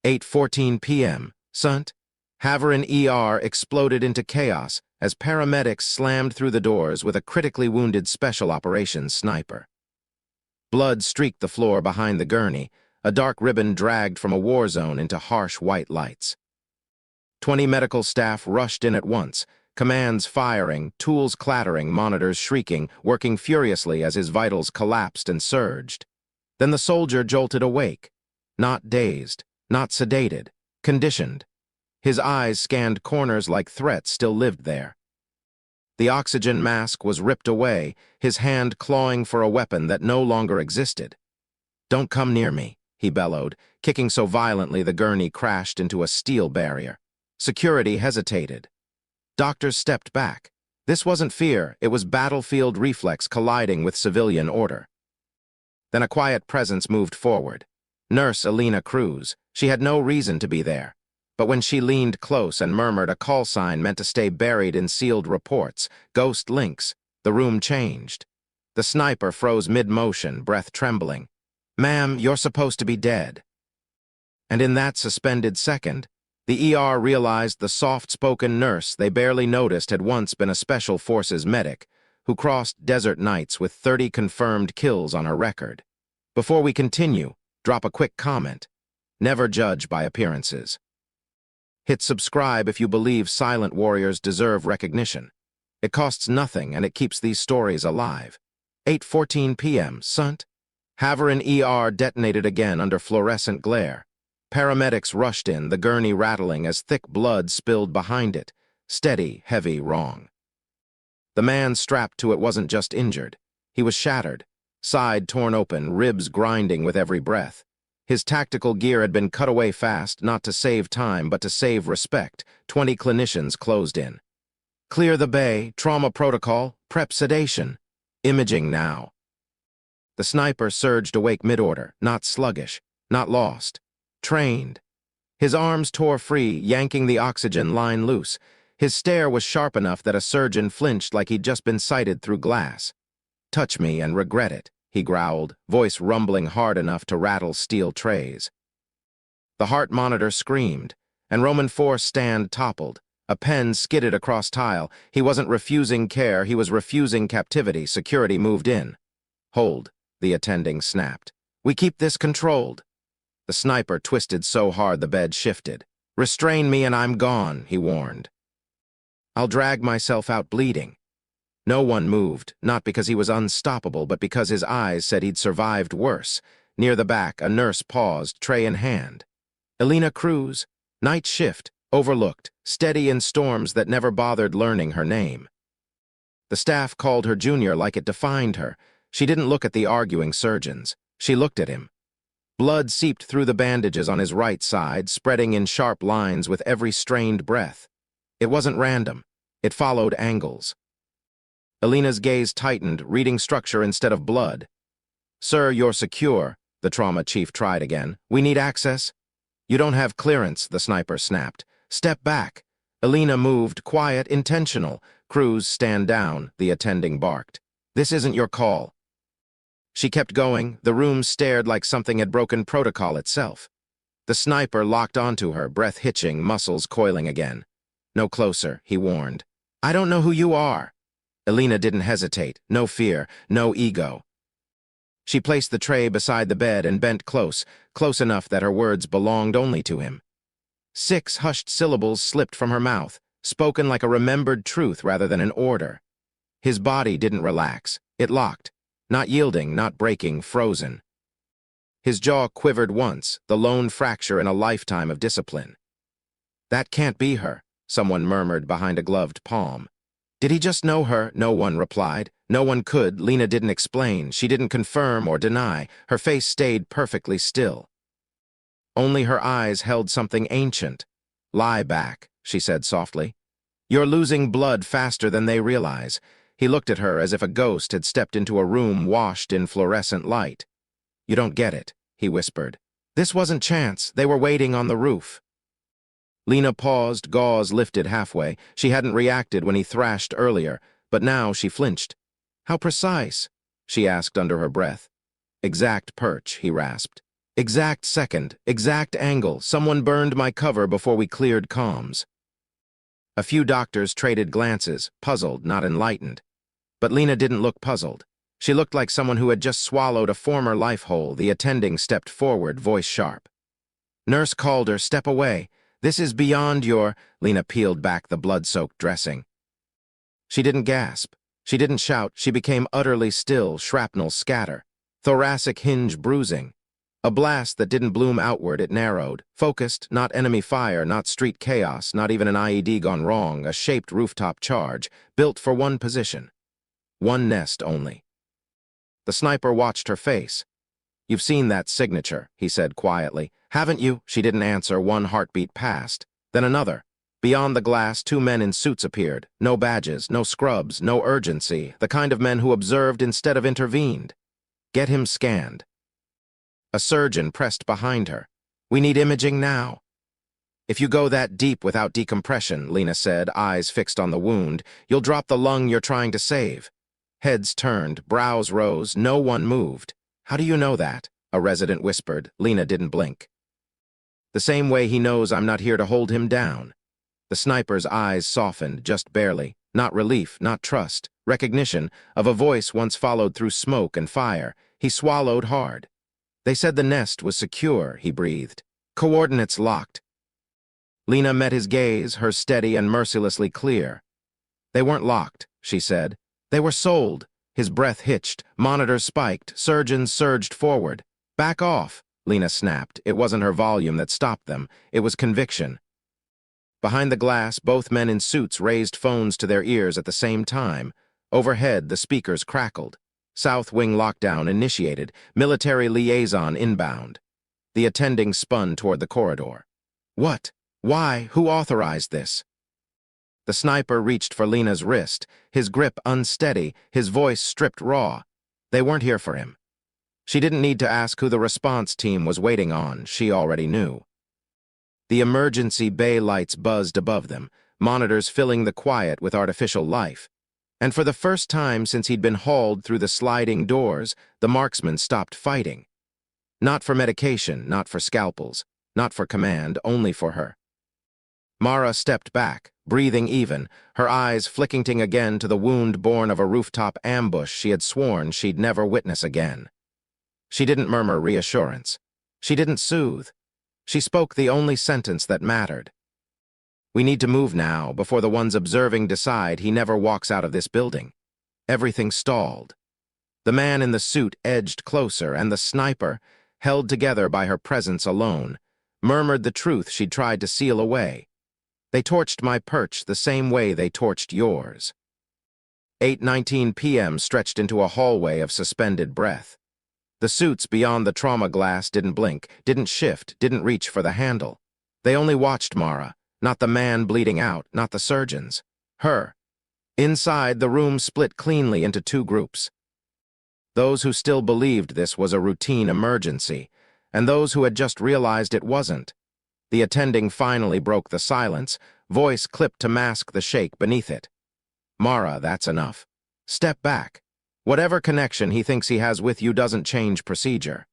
8:14 p.m. Saint Arden ER exploded into chaos as paramedics slammed through the doors with a critically wounded special operations sniper. Blood streaked the floor behind the gurney, a dark ribbon dragged from a war zone into harsh white lights. 20 medical staff rushed in at once, commands firing, tools clattering, monitors shrieking, working furiously as his vitals collapsed and surged. Then the soldier jolted awake, not dazed, not sedated, conditioned. His eyes scanned corners like threats still lived there. The oxygen mask was ripped away, his hand clawing for a weapon that no longer existed. "Don't come near me," he bellowed, kicking so violently the gurney crashed into a steel barrier. Security hesitated. Doctors stepped back. This wasn't fear, it was battlefield reflex colliding with civilian order. Then a quiet presence moved forward. Nurse Ava Rios. She had no reason to be there. But when she leaned close and murmured a call sign meant to stay buried in sealed reports, ghost links, the room changed. The sniper froze mid-motion, breath trembling. "Ma'am, you're supposed to be dead." And in that suspended second, the ER realized the soft-spoken nurse they barely noticed had once been a Special Forces medic who crossed desert nights with 30 confirmed kills on her record. Before we continue, drop a quick comment. Never judge by appearances. Hit subscribe if you believe silent warriors deserve recognition. It costs nothing and it keeps these stories alive. 8:14 p.m. Saint Arden ER detonated again under fluorescent glare. Paramedics rushed in, the gurney rattling as thick blood spilled behind it. Steady, heavy, wrong. The man strapped to it wasn't just injured. He was shattered, side torn open, ribs grinding with every breath. His tactical gear had been cut away fast, not to save time, but to save respect. 20 clinicians closed in. "Clear the bay, trauma protocol, prep sedation. Imaging now." The sniper surged awake mid-order, not sluggish, not lost. Trained. His arms tore free, yanking the oxygen line loose. His stare was sharp enough that a surgeon flinched like he'd just been sighted through glass. "Touch me and regret it," he growled, voice rumbling hard enough to rattle steel trays. The heart monitor screamed, and Roman 4 stand toppled. A pen skidded across tile. He wasn't refusing care, he was refusing captivity. Security moved in. "Hold," the attending snapped. "We keep this controlled." The sniper twisted so hard the bed shifted. "Restrain me and I'm gone," he warned. "I'll drag myself out bleeding." No one moved, not because he was unstoppable, but because his eyes said he'd survived worse. Near the back, a nurse paused, tray in hand. Ava Rios, night shift, overlooked, steady in storms that never bothered learning her name. The staff called her junior like it defined her. She didn't look at the arguing surgeons. She looked at him. Blood seeped through the bandages on his right side, spreading in sharp lines with every strained breath. It wasn't random. It followed angles. Alina's gaze tightened, reading structure instead of blood. "Sir, you're secure," the trauma chief tried again. "We need access." "You don't have clearance," the sniper snapped. "Step back." Ava moved, quiet, intentional. "Cruz, stand down," the attending barked. "This isn't your call." She kept going. The room stared like something had broken protocol itself. The sniper locked onto her, breath hitching, muscles coiling again. "No closer," he warned. "I don't know who you are." Ava didn't hesitate. No fear, no ego. She placed the tray beside the bed and bent close, close enough that her words belonged only to him. 6 hushed syllables slipped from her mouth, spoken like a remembered truth rather than an order. His body didn't relax. It locked. Not yielding, not breaking, frozen. His jaw quivered once, the lone fracture in a lifetime of discipline. "That can't be her," someone murmured behind a gloved palm. Did he just know her? No one replied. No one could. Lena didn't explain. She didn't confirm or deny. Her face stayed perfectly still. Only her eyes held something ancient. "Lie back," she said softly. "You're losing blood faster than they realize." He looked at her as if a ghost had stepped into a room washed in fluorescent light. "You don't get it," he whispered. "This wasn't chance. They were waiting on the roof." Lena paused, gauze lifted halfway. She hadn't reacted when he thrashed earlier, but now she flinched. "How precise?" she asked under her breath. "Exact perch," he rasped. Exact second, exact angle, someone burned my cover before we cleared comms. A few doctors traded glances, puzzled, not enlightened. But Lena didn't look puzzled. She looked like someone who had just swallowed a former life hole. The attending stepped forward, voice sharp. Nurse called her, step away. This is beyond your... Lena peeled back the blood-soaked dressing. She didn't gasp. She didn't shout. She became utterly still, shrapnel scatter. Thoracic hinge bruising. A blast that didn't bloom outward, it narrowed. Focused, not enemy fire, not street chaos, not even an IED gone wrong, a shaped rooftop charge, built for one position. One nest only. The sniper watched her face. You've seen that signature, he said quietly. Haven't you? She didn't answer. One heartbeat passed. Then another. Beyond the glass, two men in suits appeared. No badges, no scrubs, no urgency. The kind of men who observed instead of intervened. Get him scanned. A surgeon pressed behind her. We need imaging now. If you go that deep without decompression, Lena said, eyes fixed on the wound, you'll drop the lung you're trying to save. Heads turned, brows rose, no one moved. How do you know that? A resident whispered. Lena didn't blink. The same way he knows I'm not here to hold him down. The sniper's eyes softened, just barely. Not relief, not trust. Recognition of a voice once followed through smoke and fire. He swallowed hard. They said the nest was secure, he breathed. Coordinates locked. Lena met his gaze, her steady and mercilessly clear. They weren't locked, she said. They were sold. His breath hitched, monitors spiked, surgeons surged forward. Back off, Lena snapped. It wasn't her volume that stopped them, it was conviction. Behind the glass, both men in suits raised phones to their ears at the same time. Overhead, the speakers crackled. South Wing lockdown initiated, military liaison inbound. The attending spun toward the corridor. What? Why? Who authorized this? The sniper reached for Lena's wrist, his grip unsteady, his voice stripped raw. They weren't here for him. She didn't need to ask who the response team was waiting on, she already knew. The emergency bay lights buzzed above them, monitors filling the quiet with artificial life. And for the first time since he'd been hauled through the sliding doors, the marksman stopped fighting. Not for medication, not for scalpels, not for command, only for her. Mara stepped back, breathing even, her eyes flicking again to the wound born of a rooftop ambush she had sworn she'd never witness again. She didn't murmur reassurance. She didn't soothe. She spoke the only sentence that mattered. We need to move now, before the ones observing decide he never walks out of this building. Everything stalled. The man in the suit edged closer, and the sniper, held together by her presence alone, murmured the truth she'd tried to seal away. They torched my perch the same way they torched yours. 8:19 p.m. stretched into a hallway of suspended breath. The suits beyond the trauma glass didn't blink, didn't shift, didn't reach for the handle. They only watched Mara, not the man bleeding out, not the surgeons. Her. Inside, the room split cleanly into two groups. Those who still believed this was a routine emergency, and those who had just realized it wasn't. The attending finally broke the silence, voice clipped to mask the shake beneath it. Mara, that's enough. Step back. Whatever connection he thinks he has with you doesn't change procedure.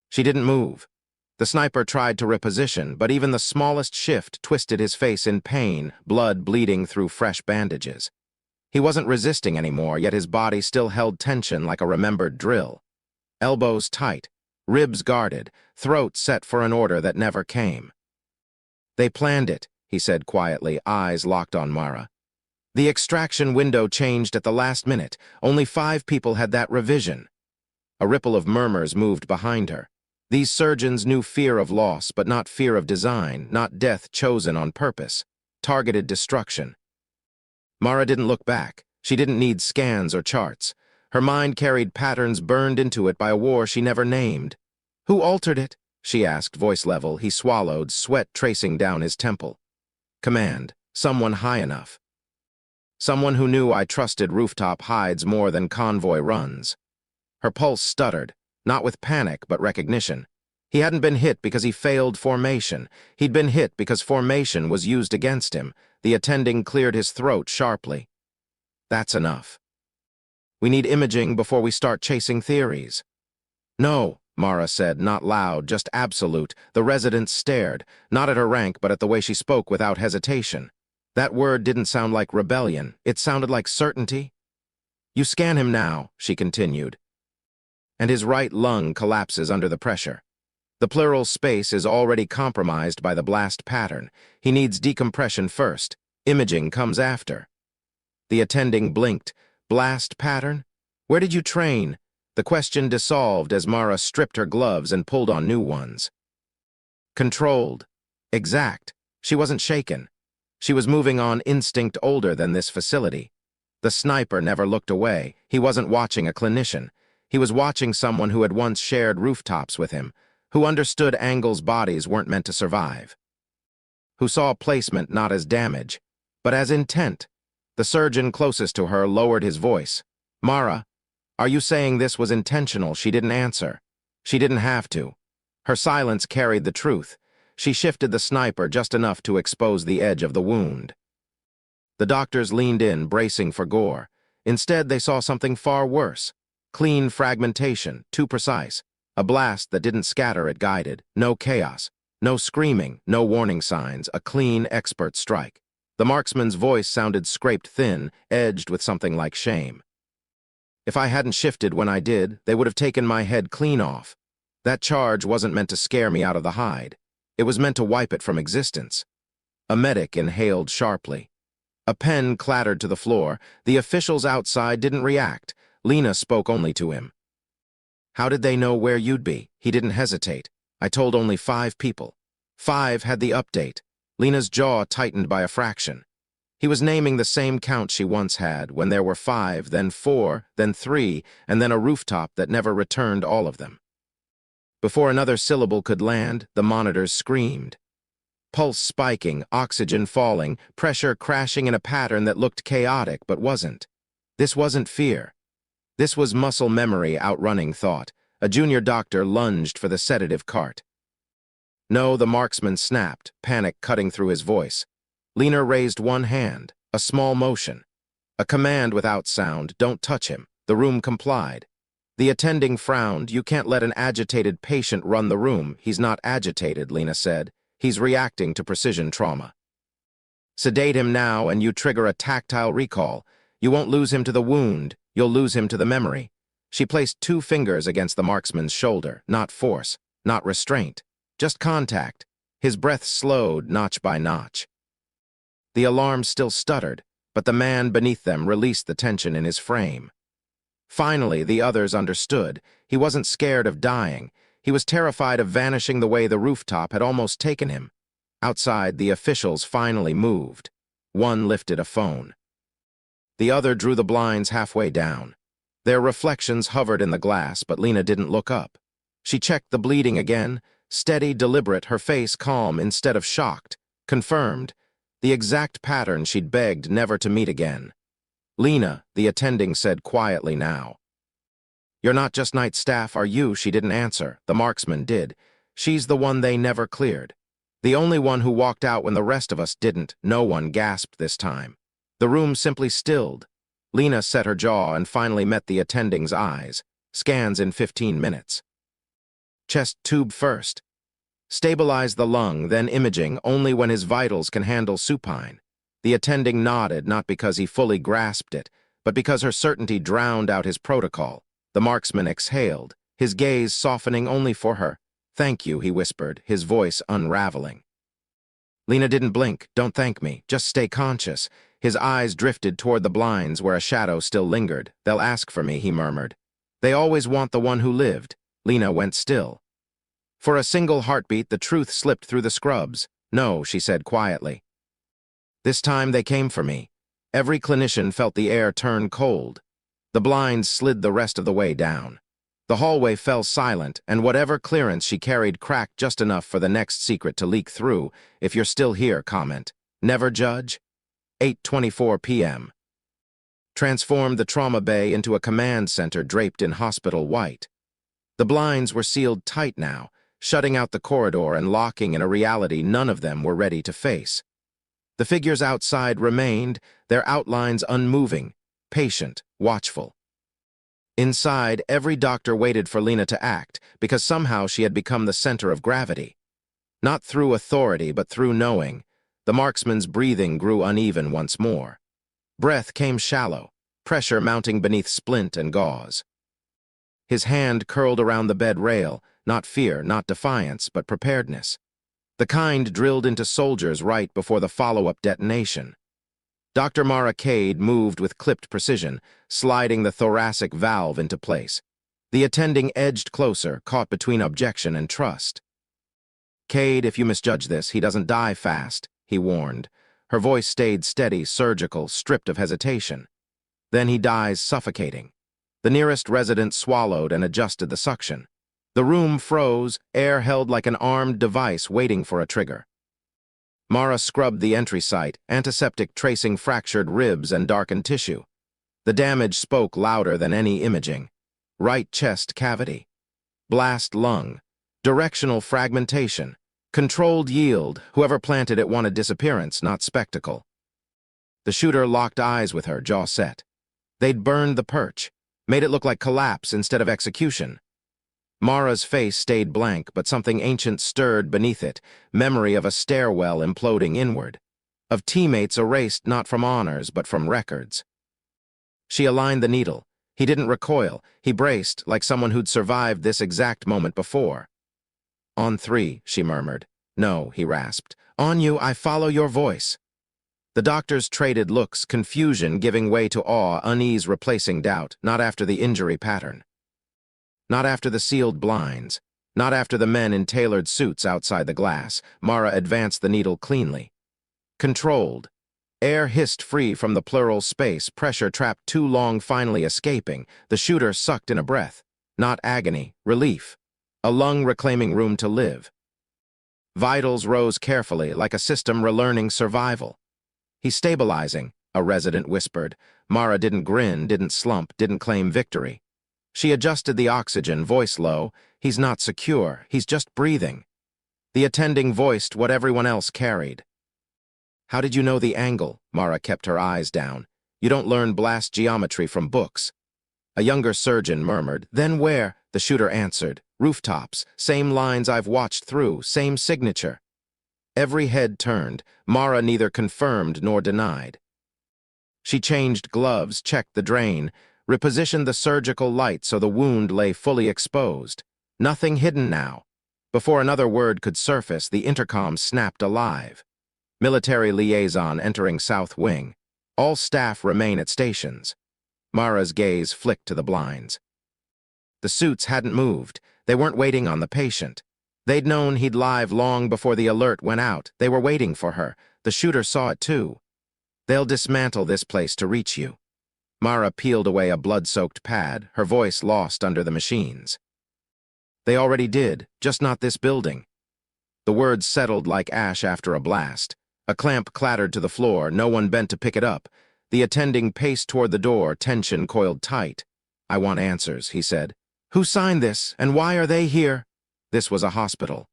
She didn't move. The sniper tried to reposition, but even the smallest shift twisted his face in pain, blood bleeding through fresh bandages. He wasn't resisting anymore, yet his body still held tension like a remembered drill. Elbows tight, ribs guarded, throat set for an order that never came. They planned it, he said quietly, eyes locked on Mara. The extraction window changed at the last minute. Only 5 people had that revision. A ripple of murmurs moved behind her. These surgeons knew fear of loss, but not fear of design, not death chosen on purpose. Targeted destruction. Mara didn't look back. She didn't need scans or charts. Her mind carried patterns burned into it by a war she never named. Who altered it? She asked, voice level. He swallowed, sweat tracing down his temple. Command. Someone high enough. Someone who knew I trusted rooftop hides more than convoy runs. Her pulse stuttered, not with panic but recognition. He hadn't been hit because he failed formation. He'd been hit because formation was used against him. The attending cleared his throat sharply. That's enough. We need imaging before we start chasing theories. No, Mara said, not loud, just absolute. The residents stared, not at her rank but at the way she spoke without hesitation. That word didn't sound like rebellion, it sounded like certainty. You scan him now, she continued, and his right lung collapses under the pressure. The pleural space is already compromised by the blast pattern. He needs decompression first. Imaging comes after. The attending blinked. Blast pattern? Where did you train? The question dissolved as Mara stripped her gloves and pulled on new ones. Controlled. Exact. She wasn't shaken. She was moving on instinct older than this facility. The sniper never looked away. He wasn't watching a clinician. He was watching someone who had once shared rooftops with him, who understood angles bodies weren't meant to survive, who saw placement not as damage, but as intent. The surgeon closest to her lowered his voice. Mara, are you saying this was intentional? She didn't answer. She didn't have to. Her silence carried the truth. She shifted the sniper just enough to expose the edge of the wound. The doctors leaned in, bracing for gore. Instead, they saw something far worse. Clean fragmentation, too precise. A blast that didn't scatter, it guided. No chaos. No screaming, no warning signs. A clean, expert strike. The marksman's voice sounded scraped thin, edged with something like shame. If I hadn't shifted when I did, they would have taken my head clean off. That charge wasn't meant to scare me out of the hide. It was meant to wipe it from existence. A medic inhaled sharply. A pen clattered to the floor. The officials outside didn't react. Lena spoke only to him. How did they know where you'd be? He didn't hesitate. I told only 5 people. 5 had the update. Lena's jaw tightened by a fraction. He was naming the same count she once had, when there were 5, then 4, then 3, and then a rooftop that never returned all of them. Before another syllable could land, the monitors screamed. Pulse spiking, oxygen falling, pressure crashing in a pattern that looked chaotic but wasn't. This wasn't fear. This was muscle memory outrunning thought. A junior doctor lunged for the sedative cart. No, the marksman snapped, panic cutting through his voice. Lena raised one hand, a small motion. A command without sound, don't touch him. The room complied. The attending frowned. You can't let an agitated patient run the room. He's not agitated, Lena said. He's reacting to precision trauma. Sedate him now and you trigger a tactile recall. You won't lose him to the wound, you'll lose him to the memory. She placed 2 fingers against the marksman's shoulder, not force, not restraint, just contact. His breath slowed notch by notch. The alarm still stuttered, but the man beneath them released the tension in his frame. Finally, the others understood. He wasn't scared of dying. He was terrified of vanishing the way the rooftop had almost taken him. Outside, the officials finally moved. One lifted a phone. The other drew the blinds halfway down. Their reflections hovered in the glass, but Lena didn't look up. She checked the bleeding again, steady, deliberate, her face calm instead of shocked. Confirmed. The exact pattern she'd begged never to meet again. Lena, the attending said quietly now. You're not just night staff, are you? She didn't answer. The marksman did. She's the one they never cleared. The only one who walked out when the rest of us didn't. No one gasped this time. The room simply stilled. Lena set her jaw and finally met the attending's eyes. Scans in 15 minutes. Chest tube first. Stabilize the lung, then imaging only when his vitals can handle supine. The attending nodded, not because he fully grasped it, but because her certainty drowned out his protocol. The marksman exhaled, his gaze softening only for her. Thank you, he whispered, his voice unraveling. Lena didn't blink. Don't thank me, just stay conscious. His eyes drifted toward the blinds where a shadow still lingered. They'll ask for me, he murmured. They always want the one who lived. Lena went still. For a single heartbeat, the truth slipped through the scrubs. No, she said quietly. This time they came for me. Every clinician felt the air turn cold. The blinds slid the rest of the way down. The hallway fell silent, and whatever clearance she carried cracked just enough for the next secret to leak through. If you're still here, comment. Never judge. 8:24 p.m. Transformed the trauma bay into a command center draped in hospital white. The blinds were sealed tight now, shutting out the corridor and locking in a reality none of them were ready to face. The figures outside remained, their outlines unmoving, patient, watchful. Inside, every doctor waited for Lena to act, because somehow she had become the center of gravity. Not through authority, but through knowing. The marksman's breathing grew uneven once more. Breath came shallow, pressure mounting beneath splint and gauze. His hand curled around the bed rail, not fear, not defiance, but preparedness. The kind drilled into soldiers right before the follow-up detonation. Dr. Mara Cade moved with clipped precision, sliding the thoracic valve into place. The attending edged closer, caught between objection and trust. "Cade, if you misjudge this, he doesn't die fast," he warned. Her voice stayed steady, surgical, stripped of hesitation. "Then he dies suffocating." The nearest resident swallowed and adjusted the suction. The room froze, air held like an armed device waiting for a trigger. Mara scrubbed the entry site, antiseptic tracing fractured ribs and darkened tissue. The damage spoke louder than any imaging. Right chest cavity. Blast lung. Directional fragmentation. Controlled yield. Whoever planted it wanted disappearance, not spectacle. The shooter locked eyes with her, jaw set. They'd burned the perch, made it look like collapse instead of execution. Mara's face stayed blank, but something ancient stirred beneath it, memory of a stairwell imploding inward, of teammates erased not from honors but from records. She aligned the needle. He didn't recoil. He braced, like someone who'd survived this exact moment before. "On 3, she murmured. "No," he rasped. "On you, I follow your voice." The doctors traded looks, confusion giving way to awe, unease replacing doubt, not after the injury pattern. Not after the sealed blinds. Not after the men in tailored suits outside the glass. Mara advanced the needle cleanly. Controlled. Air hissed free from the pleural space, pressure trapped too long finally escaping. The shooter sucked in a breath. Not agony, relief. A lung reclaiming room to live. Vitals rose carefully, like a system relearning survival. "He's stabilizing," a resident whispered. Mara didn't grin, didn't slump, didn't claim victory. She adjusted the oxygen, voice low. "He's not secure, he's just breathing." The attending voiced what everyone else carried. "How did you know the angle?" Mara kept her eyes down. "You don't learn blast geometry from books." A younger surgeon murmured. "Then where?" The shooter answered. "Rooftops, same lines I've watched through, same signature." Every head turned. Mara neither confirmed nor denied. She changed gloves, checked the drain, repositioned the surgical light so the wound lay fully exposed. Nothing hidden now. Before another word could surface, the intercom snapped alive. "Military liaison entering South Wing. All staff remain at stations." Mara's gaze flicked to the blinds. The suits hadn't moved. They weren't waiting on the patient. They'd known he'd live long before the alert went out. They were waiting for her. The shooter saw it too. "They'll dismantle this place to reach you." Mara peeled away a blood-soaked pad, her voice lost under the machines. "They already did, just not this building." The words settled like ash after a blast. A clamp clattered to the floor, no one bent to pick it up. The attending paced toward the door, tension coiled tight. "I want answers," he said. "Who signed this, and why are they here?" This was a hospital.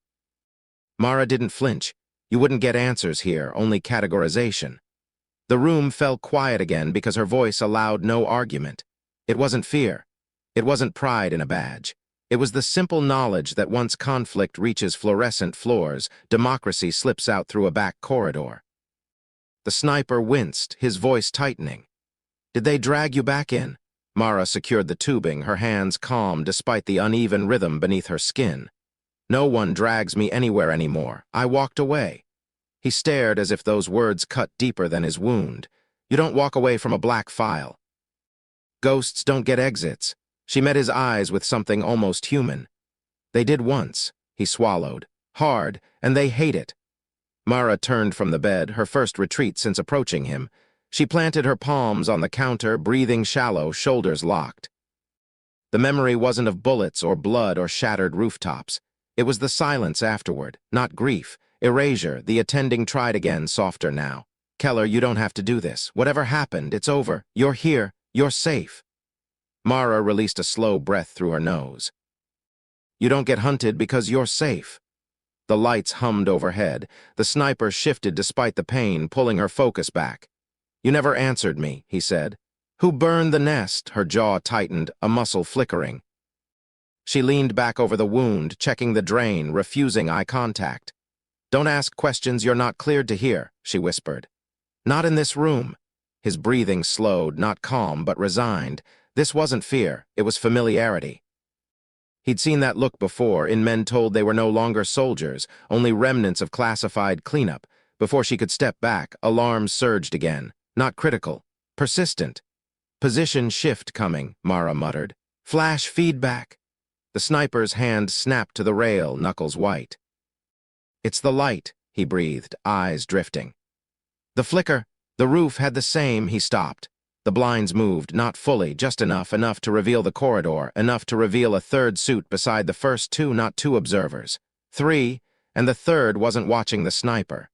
Mara didn't flinch. You wouldn't get answers here, only categorization. The room fell quiet again because her voice allowed no argument. It wasn't fear. It wasn't pride in a badge. It was the simple knowledge that once conflict reaches fluorescent floors, democracy slips out through a back corridor. The sniper winced, his voice tightening. "Did they drag you back in?" Mara secured the tubing, her hands calm despite the uneven rhythm beneath her skin. "No one drags me anywhere anymore. I walked away." He stared as if those words cut deeper than his wound. "You don't walk away from a black file." "Ghosts don't get exits." She met his eyes with something almost human. "They did once," he swallowed. "Hard, and they hate it." Mara turned from the bed, her first retreat since approaching him. She planted her palms on the counter, breathing shallow, shoulders locked. The memory wasn't of bullets or blood or shattered rooftops. It was the silence afterward, not grief. Erasure. The attending tried again, softer now. "Keller, you don't have to do this. Whatever happened, it's over. You're here. You're safe." Mara released a slow breath through her nose. "You don't get hunted because you're safe." The lights hummed overhead. The sniper shifted despite the pain, pulling her focus back. "You never answered me," he said. Who burned the nest? Her jaw tightened, a muscle flickering. She leaned back over the wound, checking the drain, refusing eye contact. Don't ask questions you're not cleared to hear, she whispered. Not in this room. His breathing slowed, not calm, but resigned. This wasn't fear, it was familiarity. He'd seen that look before, in men told they were no longer soldiers, only remnants of classified cleanup. Before she could step back, alarms surged again. Not critical, persistent. Position shift coming, Mara muttered. Flash feedback. The sniper's hand snapped to the rail, knuckles white. It's the light, he breathed, eyes drifting. The flicker, the roof had the same, he stopped. The blinds moved, not fully, just enough to reveal the corridor, enough to reveal a third suit beside the first two, not two observers. Three, and the third wasn't watching the sniper.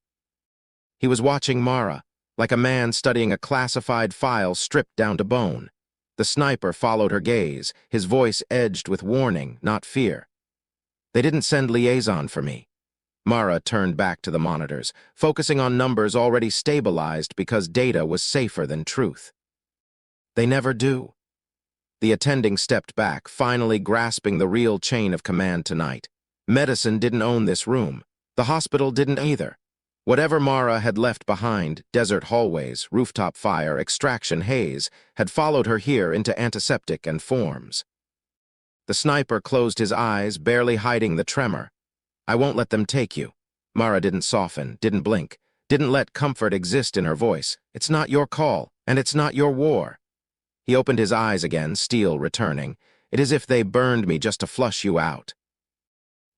He was watching Mara, like a man studying a classified file stripped down to bone. The sniper followed her gaze, his voice edged with warning, not fear. They didn't send liaison for me. Mara turned back to the monitors, focusing on numbers already stabilized because data was safer than truth. They never do. The attending stepped back, finally grasping the real chain of command tonight. Medicine didn't own this room. The hospital didn't either. Whatever Mara had left behind, desert hallways, rooftop fire, extraction haze, had followed her here into antiseptic and forms. The sniper closed his eyes, barely hiding the tremor. I won't let them take you. Mara didn't soften, didn't blink, didn't let comfort exist in her voice. It's not your call, and it's not your war. He opened his eyes again, steel returning. It is as if they burned me just to flush you out.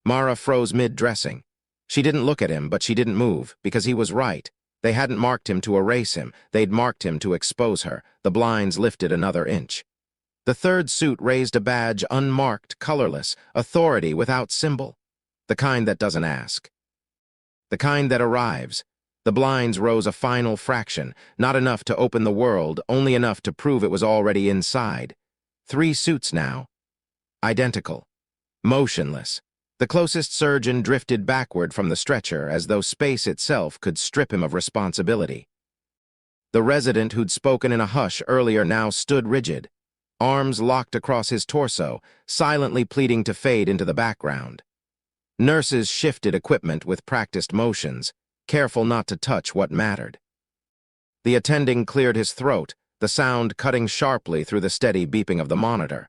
Mara froze mid-dressing. She didn't look at him, but she didn't move, because he was right. They hadn't marked him to erase him. They'd marked him to expose her. The blinds lifted another inch. The third suit raised a badge, unmarked, colorless, authority without symbol. The kind that doesn't ask. The kind that arrives. The blinds rose a final fraction, not enough to open the world, only enough to prove it was already inside. 3 suits now. Identical. Motionless. The closest surgeon drifted backward from the stretcher as though space itself could strip him of responsibility. The resident who'd spoken in a hush earlier now stood rigid, arms locked across his torso, silently pleading to fade into the background. Nurses shifted equipment with practiced motions, careful not to touch what mattered. The attending cleared his throat, the sound cutting sharply through the steady beeping of the monitor.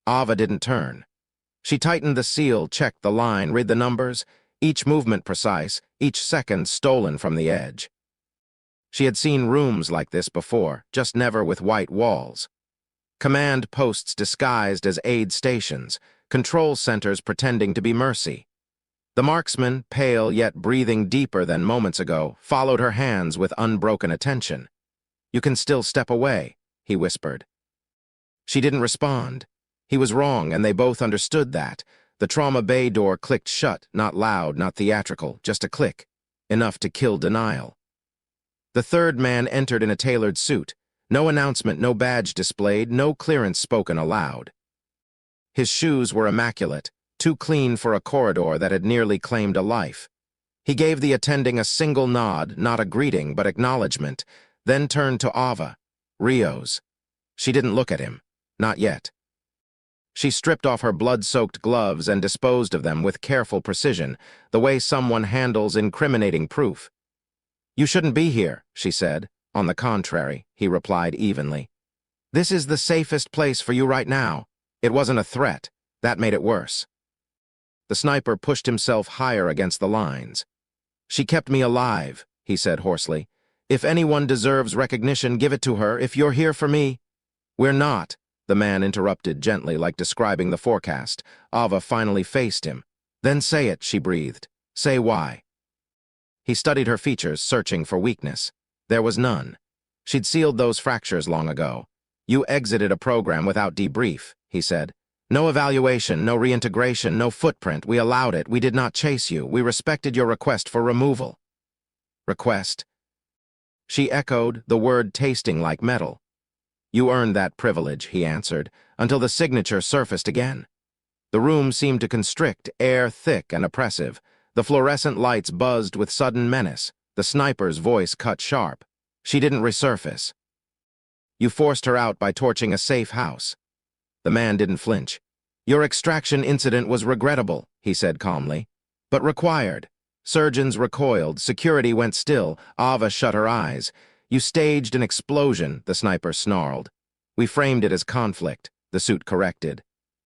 Ava didn't turn. She tightened the seal, checked the line, read the numbers, each movement precise, each second stolen from the edge. She had seen rooms like this before, just never with white walls. Command posts disguised as aid stations, control centers pretending to be mercy. The marksman, pale yet breathing deeper than moments ago, followed her hands with unbroken attention. You can still step away, he whispered. She didn't respond. He was wrong, and they both understood that. The trauma bay door clicked shut, not loud, not theatrical, just a click, enough to kill denial. The third man entered in a tailored suit. No announcement, no badge displayed, no clearance spoken aloud. His shoes were immaculate, too clean for a corridor that had nearly claimed a life. He gave the attending a single nod, not a greeting, but acknowledgement, then turned to Ava Rios. She didn't look at him. Not yet. She stripped off her blood-soaked gloves and disposed of them with careful precision, the way someone handles incriminating proof. You shouldn't be here, she said. On the contrary, he replied evenly. This is the safest place for you right now. It wasn't a threat. That made it worse. The sniper pushed himself higher against the lines. She kept me alive, he said hoarsely. If anyone deserves recognition, give it to her. If you're here for me. We're not, the man interrupted gently, like describing the forecast. Ava finally faced him. Then say it, she breathed. Say why. He studied her features, searching for weakness. There was none. She'd sealed those fractures long ago. You exited a program without debrief, he said. No evaluation, no reintegration, no footprint. We allowed it. We did not chase you. We respected your request for removal. Request? She echoed, the word tasting like metal. You earned that privilege, he answered, until the signature surfaced again. The room seemed to constrict, air thick and oppressive. The fluorescent lights buzzed with sudden menace. The sniper's voice cut sharp. She didn't resurface. You forced her out by torching a safe house. The man didn't flinch. Your extraction incident was regrettable, he said calmly, but required. Surgeons recoiled, security went still, Ava shut her eyes. You staged an explosion, the sniper snarled. We framed it as conflict, the suit corrected.